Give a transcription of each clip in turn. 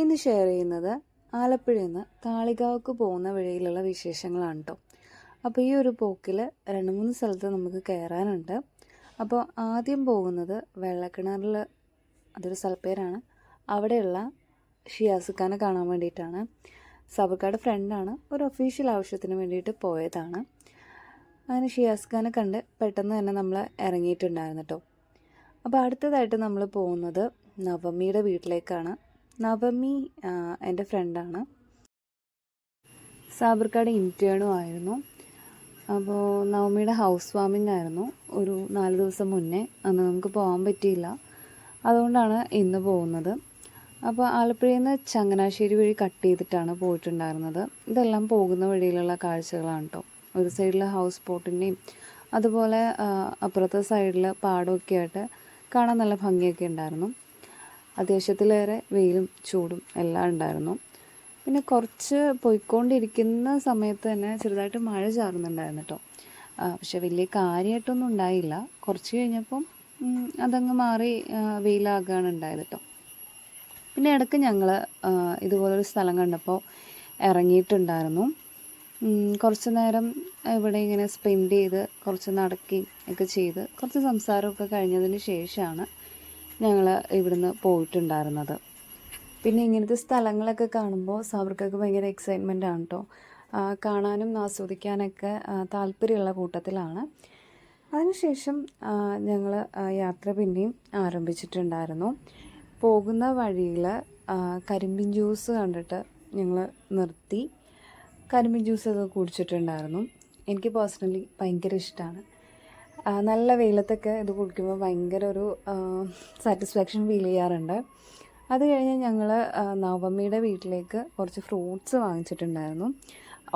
ഇന്ന് ഷെയർ ചെയ്യുന്നത് ആലപ്പുഴയിൽ നിന്ന് കാളികാവക്ക് പോകുന്ന വഴിയിലുള്ള വിശേഷങ്ങളാണ് കേട്ടോ. അപ്പോൾ ഈ ഒരു പോക്കിൽ 2-3 സ്ഥലത്ത് നമുക്ക് കയറാനുണ്ട്. അപ്പോൾ ആദ്യം പോകുന്നത് വെള്ളക്കിണറിൽ, അതൊരു സ്ഥലപ്പേരാണ്. അവിടെയുള്ള ഷിയാസുഖാനെ കാണാൻ വേണ്ടിയിട്ടാണ്. സബർക്കാട് ഫ്രണ്ടാണ്, ഒരു ഒഫീഷ്യൽ ആവശ്യത്തിന് വേണ്ടിയിട്ട് പോയതാണ്. അങ്ങനെ ഷിയാസുഖാനെ കണ്ട് പെട്ടെന്ന് തന്നെ നമ്മൾ ഇറങ്ങിയിട്ടുണ്ടായിരുന്നു കേട്ടോ. അപ്പോൾ അടുത്തതായിട്ട് നമ്മൾ പോകുന്നത് നവമിയുടെ വീട്ടിലേക്കാണ്. നവമി എൻ്റെ ഫ്രണ്ടാണ്. സാബർക്കാട് ഇൻറ്റേണും ആയിരുന്നു. അപ്പോൾ നവമിയുടെ ഹൗസ് വാമിംഗ് ആയിരുന്നു ഒരു 4 ദിവസം മുന്നേ. അന്ന് നമുക്ക് പോകാൻ പറ്റിയില്ല, അതുകൊണ്ടാണ് ഇന്ന് പോകുന്നത്. അപ്പോൾ ആലപ്പുഴയിൽ നിന്ന് ചങ്ങനാശ്ശേരി വഴി കട്ട് ചെയ്തിട്ടാണ് പോയിട്ടുണ്ടായിരുന്നത്. ഇതെല്ലാം പോകുന്ന വഴിയിലുള്ള കാഴ്ചകളാണ് കേട്ടോ. ഒരു സൈഡിൽ ഹൗസ് ബോട്ടിൻ്റെയും അതുപോലെ അപ്പുറത്തെ സൈഡിൽ പാടമൊക്കെ ആയിട്ട് കാണാൻ നല്ല ഭംഗിയൊക്കെ ഉണ്ടായിരുന്നു. അത്യാവശ്യത്തിലേറെ വെയിലും ചൂടും എല്ലാം ഉണ്ടായിരുന്നു. പിന്നെ കുറച്ച് പോയിക്കൊണ്ടിരിക്കുന്ന സമയത്ത് തന്നെ ചെറുതായിട്ട് മഴ ചാറുന്നുണ്ടായിരുന്നു കേട്ടോ. പക്ഷെ വലിയ കാര്യമായിട്ടൊന്നും ഉണ്ടായില്ല. കുറച്ച് കഴിഞ്ഞപ്പം അതങ്ങ് മാറി വെയിലാകുകയാണ് ഉണ്ടായത് കേട്ടോ. പിന്നെ ഇടയ്ക്ക് ഞങ്ങൾ ഇതുപോലൊരു സ്ഥലം കണ്ടപ്പോൾ ഇറങ്ങിയിട്ടുണ്ടായിരുന്നു. കുറച്ച് നേരം ഇവിടെ ഇങ്ങനെ സ്പെൻഡ് ചെയ്ത് കുറച്ച് നടക്കുകയും ഒക്കെ ചെയ്ത് കുറച്ച് സംസാരമൊക്കെ കഴിഞ്ഞതിന് ശേഷമാണ് ഞങ്ങൾ ഇവിടുന്ന് പോയിട്ടുണ്ടായിരുന്നത്. പിന്നെ ഇങ്ങനത്തെ സ്ഥലങ്ങളൊക്കെ കാണുമ്പോൾ സാബർക്കൊക്കെ ഭയങ്കര എക്സൈറ്റ്മെൻ്റ് ആണ് കേട്ടോ. കാണാനും ആസ്വദിക്കാനൊക്കെ താല്പര്യമുള്ള കൂട്ടത്തിലാണ്. അതിനുശേഷം ഞങ്ങൾ യാത്ര പിന്നെയും ആരംഭിച്ചിട്ടുണ്ടായിരുന്നു. പോകുന്ന വഴിയിൽ കരിമ്പിൻ ജ്യൂസ് കണ്ടിട്ട് ഞങ്ങൾ നിർത്തി കരിമ്പിൻ ജ്യൂസൊക്കെ കുടിച്ചിട്ടുണ്ടായിരുന്നു. എനിക്ക് പേഴ്സണലി ഭയങ്കര ഇഷ്ടമാണ്. നല്ല വെയിലത്തൊക്കെ ഇത് കുടിക്കുമ്പോൾ ഭയങ്കര ഒരു സാറ്റിസ്ഫാക്ഷൻ ഫീൽ ചെയ്യാറുണ്ട്. അത് കഴിഞ്ഞ് ഞങ്ങൾ നവമിയുടെ വീട്ടിലേക്ക് കുറച്ച് ഫ്രൂട്ട്സ് വാങ്ങിച്ചിട്ടുണ്ടായിരുന്നു.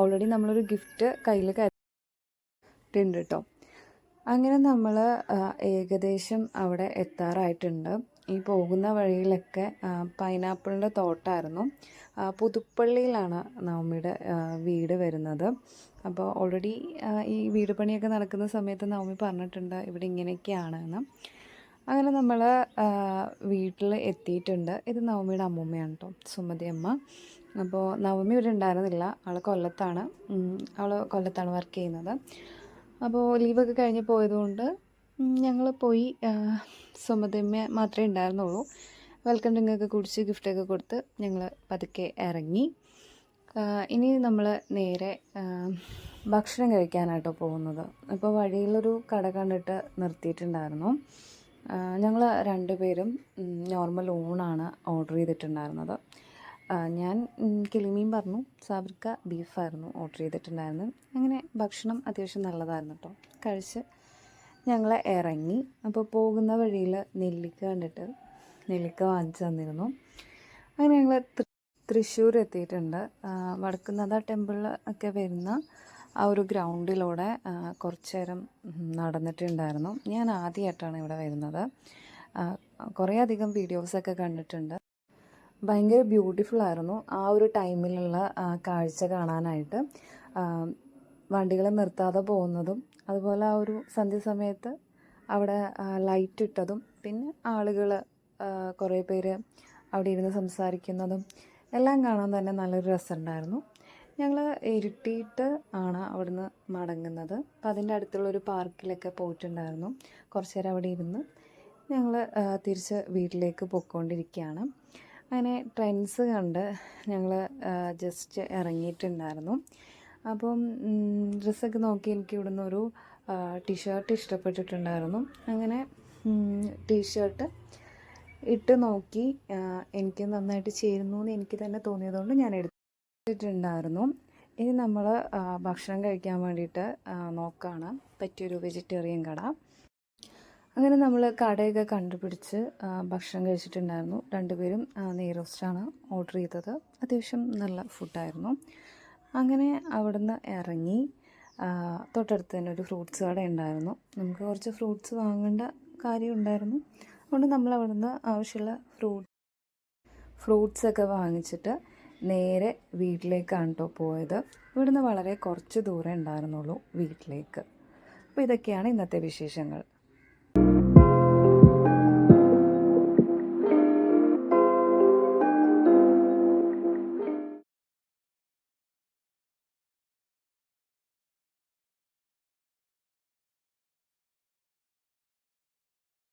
ഓൾറെഡി നമ്മളൊരു ഗിഫ്റ്റ് കയ്യിൽ കരുതിയിട്ടുണ്ട് കേട്ടോ. അങ്ങനെ നമ്മൾ ഏകദേശം അവിടെ എത്താറായിട്ടുണ്ട്. ഈ പോകുന്ന വഴിയിലൊക്കെ പൈനാപ്പിളിൻ്റെ തോട്ടമായിരുന്നു. പുതുപ്പള്ളിയിലാണ് നവമിയുടെ വീട് വരുന്നത്. അപ്പോൾ ഓൾറെഡി ഈ വീട് പണിയൊക്കെ നടക്കുന്ന സമയത്ത് നവമി പറഞ്ഞിട്ടുണ്ട് ഇവിടെ ഇങ്ങനെയൊക്കെയാണ് എന്ന്. അങ്ങനെ നമ്മൾ വീട്ടിൽ എത്തിയിട്ടുണ്ട്. ഇത് നവമിയുടെ അമ്മൂമ്മയാണ് കേട്ടോ, സുമതി അമ്മ. അപ്പോൾ നവമി ഇവിടെ ഉണ്ടായിരുന്നില്ല, അവൾ കൊല്ലത്താണ് വർക്ക് ചെയ്യുന്നത്. അപ്പോൾ ലീവൊക്കെ കഴിഞ്ഞ് പോയതുകൊണ്ട് ഞങ്ങൾ പോയി. സുമതിയമ്മ മാത്രമേ ഉണ്ടായിരുന്നുള്ളൂ. വെൽക്കം ഡ്രിങ്കൊക്കെ കുടിച്ച് ഗിഫ്റ്റൊക്കെ കൊടുത്ത് ഞങ്ങൾ പതുക്കെ ഇറങ്ങി. ഇനി നമ്മൾ നേരെ ഭക്ഷണം കഴിക്കാനായിട്ടോ പോകുന്നത്. അപ്പോൾ വഴിയിലൊരു കട കണ്ടിട്ട് നിർത്തിയിട്ടുണ്ടായിരുന്നു. ഞങ്ങൾ 2 പേരും നോർമൽ ഊണാണ് ഓർഡർ ചെയ്തിട്ടുണ്ടായിരുന്നത്. ഞാൻ കിളിമീൻ പറഞ്ഞു, സാബർക്ക ബീഫായിരുന്നു ഓർഡർ ചെയ്തിട്ടുണ്ടായിരുന്നത്. അങ്ങനെ ഭക്ഷണം അത്യാവശ്യം നല്ലതായിരുന്നു കേട്ടോ. കഴിച്ച് ഞങ്ങൾ ഇറങ്ങി. അപ്പോൾ പോകുന്ന വഴിയിൽ നെല്ലിക്ക കണ്ടിട്ട് നെല്ലിക്ക വാങ്ങിച്ചു തന്നിരുന്നു. അങ്ങനെ ഞങ്ങൾ തൃശ്ശൂർ എത്തിയിട്ടുണ്ട്. വടക്കുന്നാഥ ടെമ്പിളിൽ ഒക്കെ വരുന്ന ആ ഒരു ഗ്രൗണ്ടിലൂടെ കുറച്ച് നേരം നടന്നിട്ടുണ്ടായിരുന്നു. ഞാൻ ആദ്യമായിട്ടാണ് ഇവിടെ വരുന്നത്. കുറേ അധികം വീഡിയോസൊക്കെ കണ്ടിട്ടുണ്ട്. ഭയങ്കര ബ്യൂട്ടിഫുൾ ആയിരുന്നു ആ ഒരു ടൈമിലുള്ള കാഴ്ച കാണാനായിട്ട്. വണ്ടികൾ നിർത്താതെ പോകുന്നതും അതുപോലെ ആ ഒരു സന്ധ്യസമയത്ത് അവിടെ ലൈറ്റ് ഇട്ടതും പിന്നെ ആളുകൾ കുറേ പേര് അവിടെ ഇരുന്ന് സംസാരിക്കുന്നതും എല്ലാം കാണാൻ തന്നെ നല്ലൊരു രസമുണ്ടായിരുന്നു. ഞങ്ങൾ ഇരുട്ടിയിട്ട് ആണ് അവിടുന്ന് മടങ്ങുന്നത്. അപ്പോൾ അതിൻ്റെ അടുത്തുള്ളൊരു പാർക്കിലൊക്കെ പോയിട്ടുണ്ടായിരുന്നു. കുറച്ച് നേരം അവിടെ ഇരുന്ന് ഞങ്ങൾ തിരിച്ച് വീട്ടിലേക്ക് പോയിക്കൊണ്ടിരിക്കുകയാണ്. അങ്ങനെ ട്രെൻഡ്സ് കണ്ട് ഞങ്ങൾ ജസ്റ്റ് ഇറങ്ങിയിട്ടുണ്ടായിരുന്നു. അപ്പം ഡ്രസ്സൊക്കെ നോക്കി എനിക്ക് ഇവിടുന്ന് ഒരു ടീഷർട്ട് ഇഷ്ടപ്പെട്ടിട്ടുണ്ടായിരുന്നു. അങ്ങനെ ടീഷർട്ട് ഇട്ട് നോക്കി എനിക്ക് നന്നായിട്ട് ചേരുന്നു എന്ന് എനിക്ക് തന്നെ തോന്നിയതുകൊണ്ട് ഞാൻ എടുത്തിട്ടുണ്ടായിരുന്നു. ഇനി നമ്മൾ ഭക്ഷണം കഴിക്കാൻ വേണ്ടിയിട്ട് നോക്കുകയാണ് പറ്റിയൊരു വെജിറ്റേറിയൻ കട. അങ്ങനെ നമ്മൾ കടയൊക്കെ കണ്ടുപിടിച്ച് ഭക്ഷണം കഴിച്ചിട്ടുണ്ടായിരുന്നു. 2 പേരും നെയ് റോസ്റ്റാണ് ഓർഡർ ചെയ്തത്. അത്യാവശ്യം നല്ല ഫുഡായിരുന്നു. അങ്ങനെ അവിടുന്ന് ഇറങ്ങി തൊട്ടടുത്ത് തന്നെ ഒരു ഫ്രൂട്ട്സ് കട ഉണ്ടായിരുന്നു. നമുക്ക് കുറച്ച് ഫ്രൂട്ട്സ് വാങ്ങേണ്ട കാര്യമുണ്ടായിരുന്നു. അതുകൊണ്ട് നമ്മൾ അവിടുന്ന് ആവശ്യമുള്ള ഫ്രൂട്ട്സൊക്കെ വാങ്ങിച്ചിട്ട് നേരെ വീട്ടിലേക്കാണ് കേട്ടോ പോയത്. ഇവിടുന്ന് വളരെ കുറച്ച് ദൂരം ഉണ്ടായിരുന്നുള്ളൂ വീട്ടിലേക്ക്. അപ്പോൾ ഇതൊക്കെയാണ് ഇന്നത്തെ വിശേഷങ്ങൾ.